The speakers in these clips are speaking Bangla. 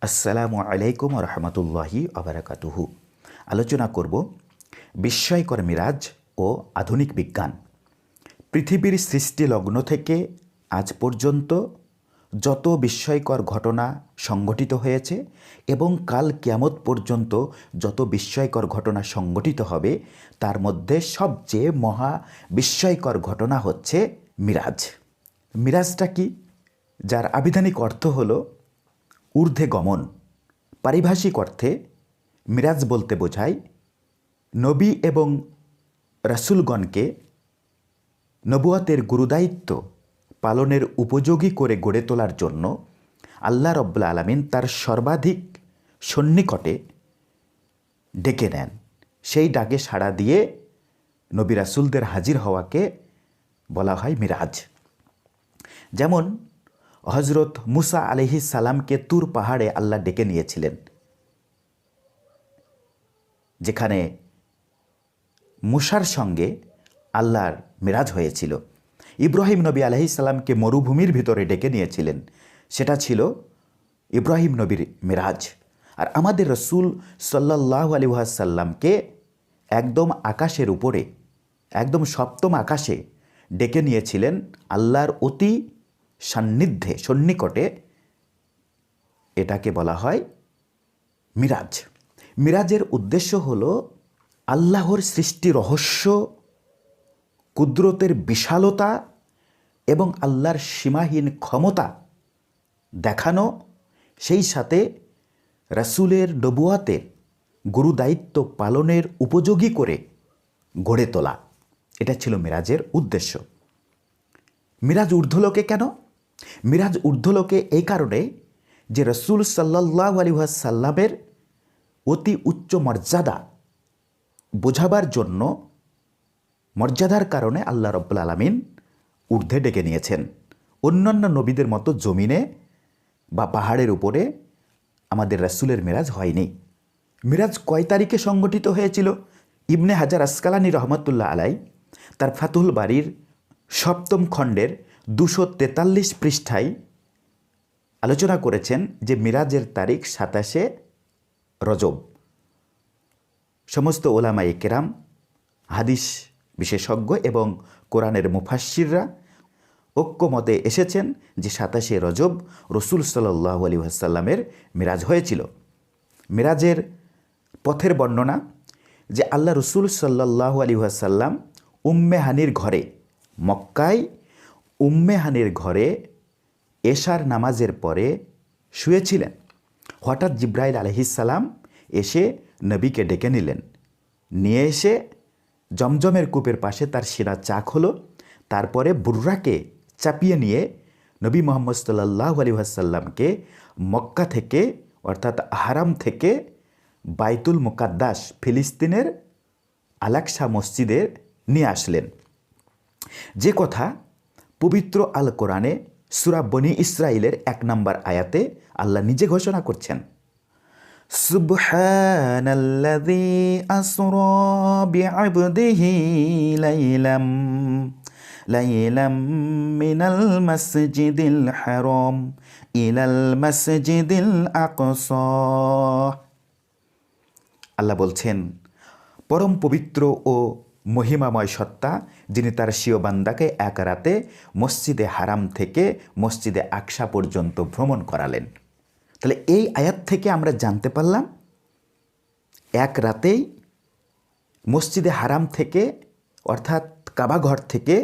আসসালামু আলাইকুম রহমতুল্লাহি আবরাকাতুহু। আলোচনা করব বিস্ময়কর মিরাজ ও আধুনিক বিজ্ঞান। পৃথিবীর সৃষ্টি লগ্ন থেকে আজ পর্যন্ত যত বিস্ময়কর ঘটনা সংঘটিত হয়েছে এবং কাল কিয়ামত পর্যন্ত যত বিস্ময়কর ঘটনা সংঘটিত হবে, তার মধ্যে সবচেয়ে মহা বিস্ময়কর ঘটনা হচ্ছে মিরাজ। মিরাজটা কি? যার আবিধানিক অর্থ হলো ঊর্ধ্বে গমন। পারিভাষিক অর্থে মিরাজ বলতে বোঝায় নবী এবং রাসূলগণকে নবুয়াতের গুরুদায়িত্ব পালনের উপযোগী করে গড়ে তোলার জন্য আল্লাহ রব্বুল আলামিন তার সর্বাধিক সন্নিকটে ডেকে নেন। সেই ডাকে সাড়া দিয়ে নবী রাসূলদের হাজির হওয়াকে বলা হয় মিরাজ। যেমন হজরত মুসা আলাইহিস সালামকে তুর পাহাড়ে আল্লাহ ডেকে নিয়েছিলেন, যেখানে মুসার সঙ্গে আল্লাহর মিরাজ হয়েছিল। ইব্রাহিম নবী আলাইহিস সালামকে মরুভূমির ভিতরে ডেকে নিয়েছিলেন, সেটা ছিল ইব্রাহিম নবীর মিরাজ। আর আমাদের রসুল সাল্লাল্লাহু আলাইহি ওয়াসাল্লামকে একদম আকাশের উপরে, একদম সপ্তম আকাশে ডেকে নিয়েছিলেন আল্লাহর অতি সান্নিধ্যে, সন্নিকটে। এটাকে বলা হয় মিরাজ। মিরাজের উদ্দেশ্য হলো আল্লাহর সৃষ্টি রহস্য, কুদরতের বিশালতা এবং আল্লাহর সীমাহীন ক্ষমতা দেখানো, সেই সাথে রাসূলের নবুয়াতের গুরুদায়িত্ব পালনের উপযোগী করে গড়ে তোলা। এটা ছিল মিরাজের উদ্দেশ্য। মিরাজ ঊর্ধ্বলোকে কেন? মিরাজ ঊর্ধ্বলোকে এই কারণে যে রাসূল সাল্লাল্লাহু আলাইহি ওয়াসাল্লামের অতি উচ্চ মর্যাদা বোঝাবার জন্য, মর্যাদার কারণে আল্লাহ রব্বুল আলামিন ঊর্ধ্বে ডেকে নিয়েছেন। অন্যান্য নবীদের মতো জমিনে বা পাহাড়ের উপরে আমাদের রাসূলের মিরাজ হয়নি। মিরাজ কয় তারিখে সংগঠিত হয়েছিল? ইবনে হাজার আসকালানি রহমতুল্লাহ আলাই তার ফাতুল বারীর সপ্তম খণ্ডের 243 পৃষ্ঠায় আলোচনা করেছেন যে মিরাজের তারিখ 27 রজব। সমস্ত ওলামায়ে কেরাম, হাদিস বিশেষজ্ঞ এবং কোরআনের মুফাসসিররা ঐক্যমতে এসেছেন যে 27 রজব রসুল সাল্লাল্লাহু আলাইহি ওয়াসাল্লামের মিরাজ হয়েছিল। মিরাজের পথের বর্ণনা যে আল্লাহ রসুল সাল্লাল্লাহু আলাইহি ওয়াসাল্লাম উম্মে হানির ঘরে, মক্কায় উম্মে হানির ঘরে এশার নামাজের পরে শুয়েছিলেন। হঠাৎ জিব্রাইল আলাইহিস সালাম এসে নবীকে ডেকে নিলেন। নিয়ে এসে জমজমের কূপের পাশে তার সিনা চাক হলো। তারপরে বুর্রাকে চাপিয়ে নিয়ে নবী মুহাম্মদ সাল্লাল্লাহু আলাইহি ওয়াসাল্লামকে মক্কা থেকে, অর্থাৎ হারাম থেকে বাইতুল মুকাদ্দাস, ফিলিস্তিনের আল-আকসা মসজিদে নিয়ে আসলেন। যে কথা পবিত্র আল কোরআনে সূরা বনী ইসরাইলের 1 নম্বর আয়াতে আল্লাহ নিজে ঘোষণা করছেন, সুবহানাল্লাযী আসরা বিআবদিহি লাইলাম মিনাল মাসজিদিল হারাম ইলাল মাসজিদিল আকসা। আল্লাহ বলছেন, পরম পবিত্র ও মহিমাময় সত্তা, যিনি তার স্বীয় বান্দাকে এক রাতে মসজিদে হারাম থেকে মসজিদে আকসা পর্যন্ত ভ্রমণ করালেন। তাহলে এই আয়াত থেকে আমরা জানতে পারলাম এক রাতেই মসজিদে হারাম থেকে, অর্থাৎ কাবাঘর থেকে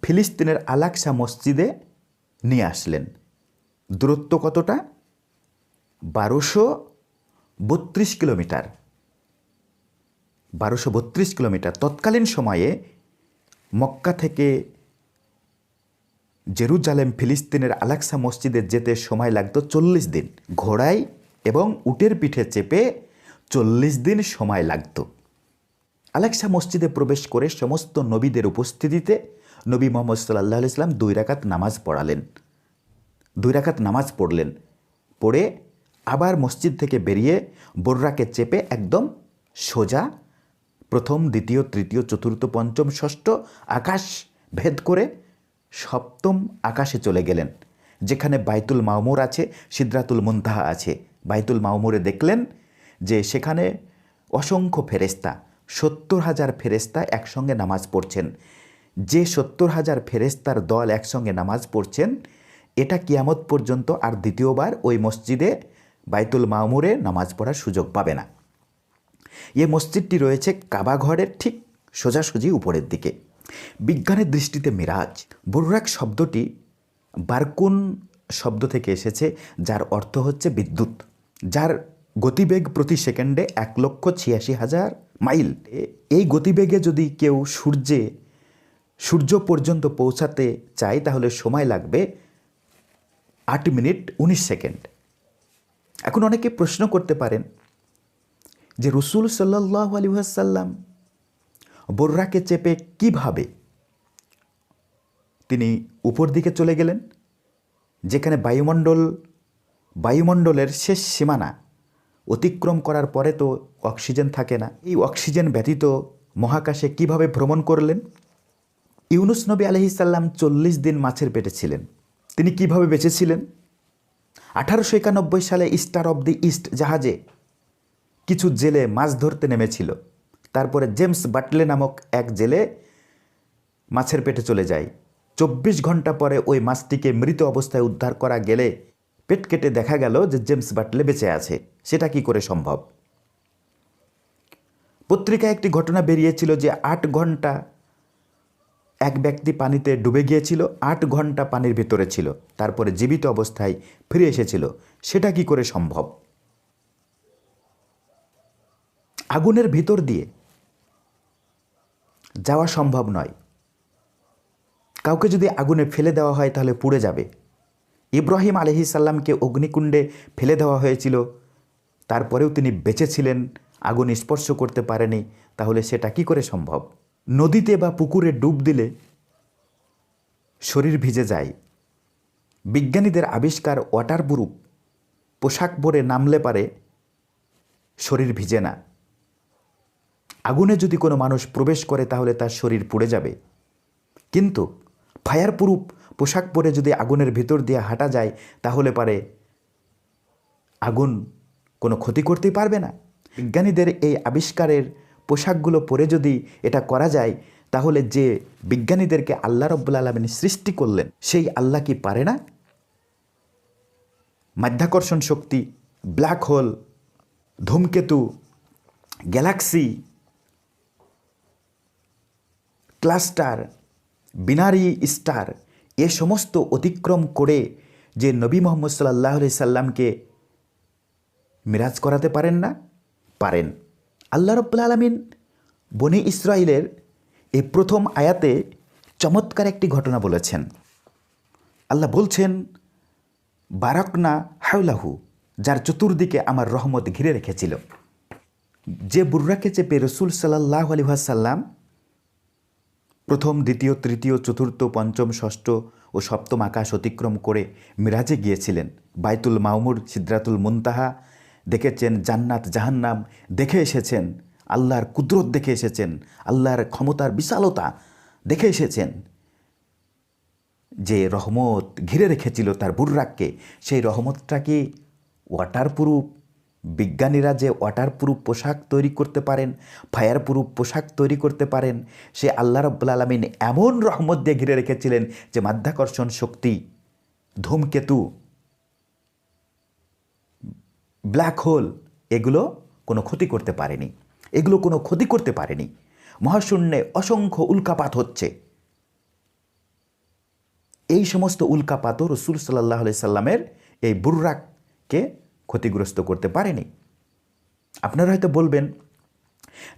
ফিলিস্তিনের আল-আকসা মসজিদে নিয়ে আসলেন। দূরত্ব কতটা? 1232 কিলোমিটার। 1232 কিলোমিটার। তৎকালীন সময়ে মক্কা থেকে জেরুজালেম, ফিলিস্তিনের আল-আকসা মসজিদে যেতে সময় লাগতো 40 দিন। ঘোড়ায় এবং উটের পিঠে চেপে 40 দিন সময় লাগতো। আল-আকসা মসজিদে প্রবেশ করে সমস্ত নবীদের উপস্থিতিতে নবী মুহাম্মদ সাল্লাল্লাহু আলাইহি ওয়াসাল্লাম 2 রাকাত নামাজ পড়ালেন। 2 রাকাত নামাজ পড়লেন। পড়ে আবার মসজিদ থেকে বেরিয়ে বোর্রাকে চেপে একদম সোজা প্রথম, দ্বিতীয়, তৃতীয়, চতুর্থ, পঞ্চম, ষষ্ঠ আকাশ ভেদ করে সপ্তম আকাশে চলে গেলেন, যেখানে বাইতুল মামুর আছে, সিদরাতুল মুনতাহা আছে, বাইতুল মামুরে দেখলেন যে সেখানে অসংখ্য ফেরেশতা, 70,000 ফেরেশতা একসঙ্গে নামাজ পড়ছেন। যে 70,000 ফেরেশতার দল একসঙ্গে নামাজ পড়ছেন, এটা কিয়ামত পর্যন্ত আর দ্বিতীয়বার ওই মসজিদে বাইতুল মামুরে নামাজ পড়ার সুযোগ পাবে না। এ মসজিদটি রয়েছে কাবা ঘরের ঠিক সোজাসুজি উপরের দিকে। বিজ্ঞানের দৃষ্টিতে মিরাজ, বুররাক শব্দটি বারকুন শব্দ থেকে এসেছে, যার অর্থ হচ্ছে বিদ্যুৎ, যার গতিবেগ প্রতি সেকেন্ডে 1,86,000 মাইল। এই গতিবেগে যদি কেউ সূর্য পর্যন্ত পৌঁছাতে চায় তাহলে সময় লাগবে 8 মিনিট 19 সেকেন্ড। এখন অনেকে প্রশ্ন করতে পারেন যে রাসূল সাল্লাল্লাহু আলাইহি ওয়াসাল্লাম বুররাকে চেপে কিভাবে তিনি উপর দিকে চলে গেলেন, যেখানে বায়ুমণ্ডলের শেষ সীমানা অতিক্রম করার পরে তো অক্সিজেন থাকে না। এই অক্সিজেন ব্যতীত মহাকাশে কিভাবে ভ্রমণ করলেন? ইউনুস নবী আলাইহিস সালাম 40 দিন মাছের পেটে ছিলেন। তিনি কিভাবে বেঁচেছিলেন? 1891 সালে স্টার অব দি ইস্ট জাহাজে কিছু জেলে মাছ ধরতে নেমেছিল। তারপরে জেমস বাটলে নামক এক জেলে মাছের পেটে চলে যায়। 24 ঘন্টা পরে ওই মাছটিকে মৃত অবস্থায় উদ্ধার করা গেলে পেট কেটে দেখা গেল যে জেমস বাটলে বেঁচে আছে। সেটা কি করে সম্ভব? পত্রিকায় একটি ঘটনা বেরিয়েছিল যে 8 ঘন্টা এক ব্যক্তি পানিতে ডুবে গিয়েছিল, 8 ঘন্টা পানির ভিতরে ছিল, তারপরে জীবিত অবস্থায় ফিরে এসেছিল। সেটা কি করে সম্ভব? আগুনের ভিতর দিয়ে যাওয়া সম্ভব নয়। কাউকে যদি আগুনে ফেলে দেওয়া হয় তাহলে পুড়ে যাবে। ইব্রাহিম আলাইহিস সালামকে অগ্নিকুণ্ডে ফেলে দেওয়া হয়েছিল, তারপরেও তিনি বেঁচে ছিলেন, আগুন স্পর্শ করতে পারেনি। তাহলে সেটা কি করে সম্ভব? নদীতে বা পুকুরে ডুব দিলে শরীর ভিজে যায়। বিজ্ঞানীদের আবিষ্কার ওয়াটারপ্রুফ পোশাক পরে নামলে পারে শরীর ভিজে না। আগুনে যদি কোনো মানুষ প্রবেশ করে তাহলে তার শরীর পুড়ে যাবে। কিন্তু ফায়ারপ্রুফ পোশাক পরে যদি আগুনের ভিতর দিয়ে হাঁটা যায় তাহলে পারে আগুন কোনো ক্ষতি করতেই পারবে না। বিজ্ঞানীদের এই আবিষ্কারের পোশাকগুলো পরে যদি এটা করা যায় তাহলে যে বিজ্ঞানীদেরকে আল্লাহ রাব্বুল আলামিন সৃষ্টি করলেন সেই আল্লাহ কি পারে না? মাধ্যাকর্ষণ শক্তি, ব্ল্যাক হোল, ধূমকেতু, গ্যালাক্সি, ক্লাস্টার, বিনারি স্টার, এ সমস্ত অতিক্রম করে যে নবী মুহাম্মদ সাল্লাল্লাহু আলাইহি সাল্লামকে মিরাজ করাতে পারেন না? পারেন। আল্লাহ রাব্বুল আলামিন বনি ইসরাইলের এই প্রথম আয়াতে চমৎকার একটি ঘটনা বলেছেন। আল্লাহ বলছেন, বারাকনা হাওলাহু, যার চতুর্দিকে আমার রহমত ঘিরে রেখেছিল। যে বুররাকে চেপে রাসূল সাল্লাল্লাহু আলাইহি ওয়াসাল্লাম প্রথম, দ্বিতীয়, তৃতীয়, চতুর্থ, পঞ্চম, ষষ্ঠ ও সপ্তম আকাশ অতিক্রম করে মিরাজে গিয়েছিলেন, বাইতুল মামুর, সিদরাতুল মুনতাহা দেখেছেন, জান্নাত জাহান্নাম দেখে এসেছেন, আল্লাহর কুদরত দেখে এসেছেন, আল্লাহর ক্ষমতার বিশালতা দেখে এসেছেন। যে রহমত ঘিরে রেখেছিল তার বুররাককে, সেই রহমতটা কি ওয়াটারপ্রুফ? বিজ্ঞানীরা যে ওয়াটারপ্রুফ পোশাক তৈরি করতে পারেন, ফায়ারপ্রুফ পোশাক তৈরি করতে পারেন, সে আল্লাহ রাব্বুল আলামিন এমন রহমত দিয়ে ঘিরে রেখেছিলেন যে মাধ্যাকর্ষণ শক্তি, ধূমকেতু, ব্ল্যাক হোল এগুলো কোনো ক্ষতি করতে পারেনি। এগুলো কোনো ক্ষতি করতে পারেনি। মহাশূন্যে অসংখ্য উল্কাপাত হচ্ছে, এই সমস্ত উল্কাপাতও রাসূল সাল্লাল্লাহু আলাইহি সাল্লামের এই বুররাককে ক্ষতিগ্রস্ত করতে পারেনি। আপনারা হয়তো বলবেন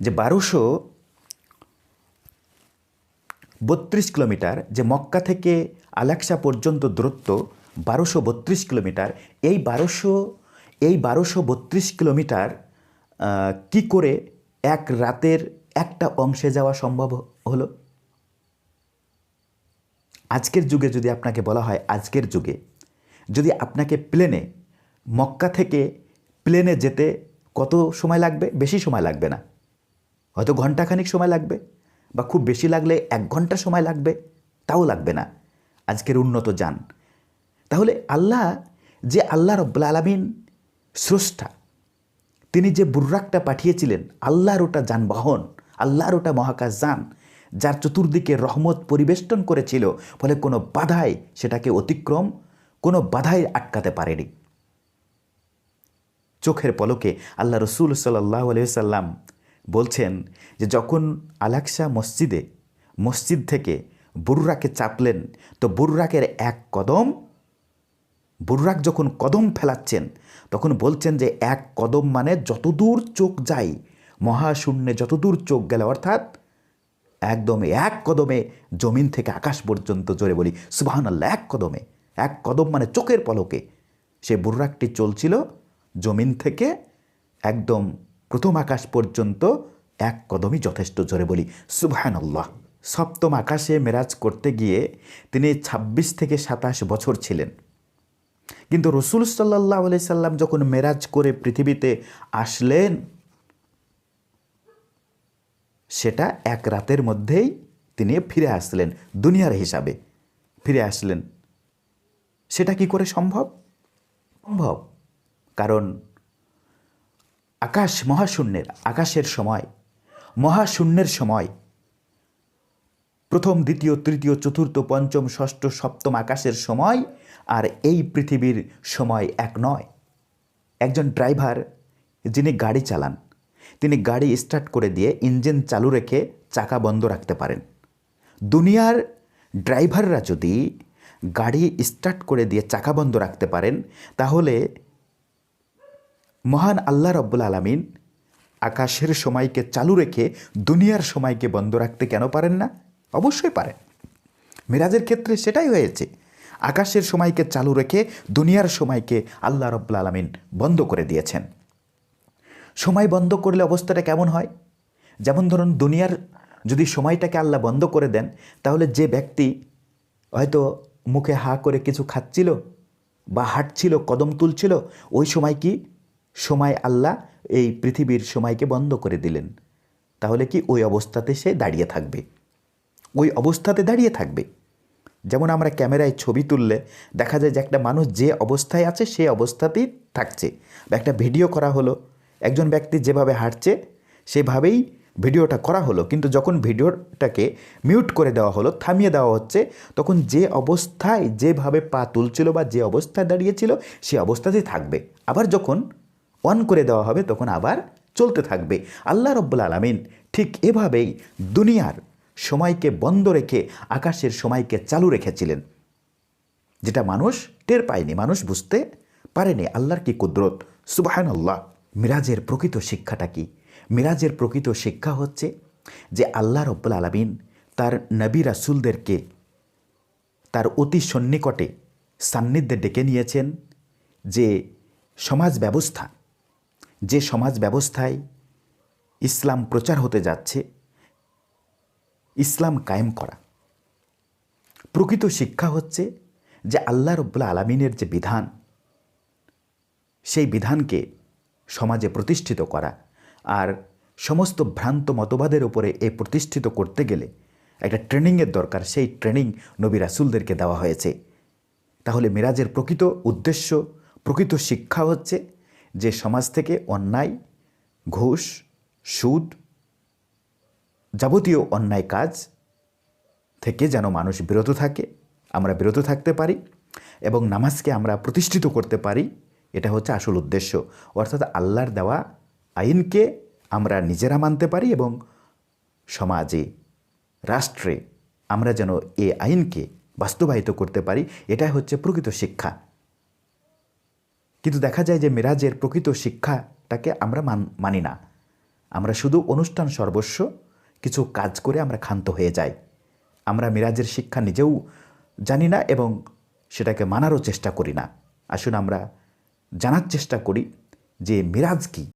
যে 1232 কিলোমিটার, যে মক্কা থেকে আলাক্সা পর্যন্ত দূরত্ব 1232 কিলোমিটার, এই 1232 কিলোমিটার কি করে এক রাতের একটা অংশে যাওয়া সম্ভব হলো? আজকের যুগে যদি আপনাকে বলা হয়, আজকের যুগে যদি আপনাকে প্লেনে, মক্কা থেকে প্লেনে যেতে কত সময় লাগবে? বেশি সময় লাগবে না, হয়তো ঘন্টাখানিক সময় লাগবে, বা খুব বেশি লাগলে 1 ঘন্টা সময় লাগবে, তাও লাগবে না আজকের উন্নত যান। তাহলে আল্লাহ রাব্বুল আলামিন স্রষ্টা, তিনি যে বুর্রাকটা পাঠিয়েছিলেন, আল্লাহর ওটা যানবাহন, আল্লাহর ওটা মহাকাশযান, যার চতুর্দিকে রহমত পরিবেষ্টন করেছিল, ফলে কোনো বাধাই সেটাকে অতিক্রম, কোনো বাধাই আটকাতে পারেনি। চোখের পলকে আল্লাহ রসুল সাল্লাল্লাহু আলাইহি সাল্লাম বলছেন যে যখন আলাকসা মসজিদ থেকে বুর্রাকে চাপলেন, তো বুর্রাকের এক কদম, বুর্রাক যখন কদম ফেলাচ্ছেন তখন বলছেন যে এক কদম মানে যতদূর চোখ যায়, মহাশূন্যে যতদূর চোখ গেল, অর্থাৎ একদম এক কদমে জমিন থেকে আকাশ পর্যন্ত, জোরে বলি সুবহানাল্লাহ, এক কদম মানে চোখের পলকে সে বুর্রাকটি চলছিল জমিন থেকে একদম প্রথম আকাশ পর্যন্ত, এক কদমই যথেষ্ট, জোরে বলি সুবহানাল্লাহ। সপ্তম আকাশে মেরাজ করতে গিয়ে তিনি 26 থেকে 27 বছর ছিলেন। কিন্তু রসুল সাল্লাল্লাহু আলাইহি সাল্লাম যখন মেরাজ করে পৃথিবীতে আসলেন, সেটা এক রাতের মধ্যেই তিনি ফিরে আসলেন, দুনিয়ার হিসাবে ফিরে আসলেন। সেটা কি করে সম্ভব? কারণ আকাশের সময়, মহাশূন্যের সময়, প্রথম, দ্বিতীয়, তৃতীয়, চতুর্থ, পঞ্চম, ষষ্ঠ, সপ্তম আকাশের সময় আর এই পৃথিবীর সময় এক নয়। একজন ড্রাইভার যিনি গাড়ি চালান, তিনি গাড়ি স্টার্ট করে দিয়ে ইঞ্জিন চালু রেখে চাকা বন্ধ রাখতে পারেন। দুনিয়ার ড্রাইভাররা যদি গাড়ি স্টার্ট করে দিয়ে চাকা বন্ধ রাখতে পারেন, তাহলে মহান আল্লাহ রব্বুল আলামিন আকাশের সময়কে চালু রেখে দুনিয়ার সময়কে বন্ধ রাখতে কেন পারেন না? অবশ্যই পারেন। মিরাজের ক্ষেত্রে সেটাই হয়েছে, আকাশের সময়কে চালু রেখে দুনিয়ার সময়কে আল্লাহ রব্বুল আলামিন বন্ধ করে দিয়েছেন। সময় বন্ধ করলে অবস্থাটা কেমন হয়? যেমন ধরুন, দুনিয়ার যদি সময়টাকে আল্লাহ বন্ধ করে দেন, তাহলে যে ব্যক্তি হয়তো মুখে হা করে কিছু খাচ্ছিল বা হাঁটছিল, কদম তুলছিল, ওই সময় কি সময় আল্লাহ এই পৃথিবীর সময়কে বন্ধ করে দিলেন, তাহলে কি ওই অবস্থাতে সে দাঁড়িয়ে থাকবে। যেমন আমরা ক্যামেরায় ছবি তুললে দেখা যায় যে একটা মানুষ যে অবস্থায় আছে সে অবস্থাতেই থাকছে, বা একটা ভিডিও করা হলো, একজন ব্যক্তি যেভাবে হাঁটছে সেভাবেই ভিডিওটা করা হলো, কিন্তু যখন ভিডিওটাকে মিউট করে দেওয়া হলো, থামিয়ে দেওয়া হচ্ছে, তখন যে অবস্থায় যেভাবে পা তুলছিল বা যে অবস্থায় দাঁড়িয়েছিল সে অবস্থাতেই থাকবে। আবার যখন অন করে দেওয়া হবে তখন আবার চলতে থাকবে। আল্লাহ রব্বুল আলামিন ঠিক এভাবেই দুনিয়ার সময়কে বন্ধ রেখে আকাশের সময়কে চালু রেখেছিলেন, যেটা মানুষ টের পায়নি, মানুষ বুঝতে পারেনি। আল্লাহর কি কুদরত, সুবহানাল্লাহ। মিরাজের প্রকৃত শিক্ষাটা কি? মিরাজের প্রকৃত শিক্ষা হচ্ছে যে আল্লাহ রব্বুল আলামিন তার নবী রাসূলদেরকে তার অতি সন্নিকটে সান্নিধ্যে ডেকে নিয়েছেন, যে সমাজ ব্যবস্থায় ইসলাম প্রচার হতে যাচ্ছে, ইসলাম কায়েম করা। প্রকৃত শিক্ষা হচ্ছে যে আল্লাহ রব্বুল আলামিনের যে বিধান, সেই বিধানকে সমাজে প্রতিষ্ঠিত করা। আর সমস্ত ভ্রান্ত মতবাদের উপরে এই প্রতিষ্ঠিত করতে গেলে একটা ট্রেনিংয়ের দরকার, সেই ট্রেনিং নবী রাসূলদেরকে দেওয়া হয়েছে। তাহলে মিরাজের প্রকৃত উদ্দেশ্য, প্রকৃত শিক্ষা হচ্ছে যে সমাজ থেকে অন্যায়, ঘুষ, সুদ, যাবতীয় অন্যায় কাজ থেকে যেন মানুষ বিরত থাকে, আমরা বিরত থাকতে পারি এবং নামাজকে আমরা প্রতিষ্ঠিত করতে পারি। এটা হচ্ছে আসল উদ্দেশ্য। অর্থাৎ আল্লাহর দেওয়া আইনকে আমরা নিজেরা মানতে পারি এবং সমাজে, রাষ্ট্রে আমরা যেন এই আইনকে বাস্তবায়িত করতে পারি, এটাই হচ্ছে প্রকৃত শিক্ষা। কিন্তু দেখা যায় যে মিরাজের প্রকৃত শিক্ষাটাকে আমরা মানি না। আমরা শুধু অনুষ্ঠান সর্বস্ব কিছু কাজ করে আমরা ক্ষান্ত হয়ে যাই। আমরা মিরাজের শিক্ষা নিজেও জানি না এবং সেটাকে মানারও চেষ্টা করি না। আসুন আমরা জানার চেষ্টা করি যে মিরাজ কি।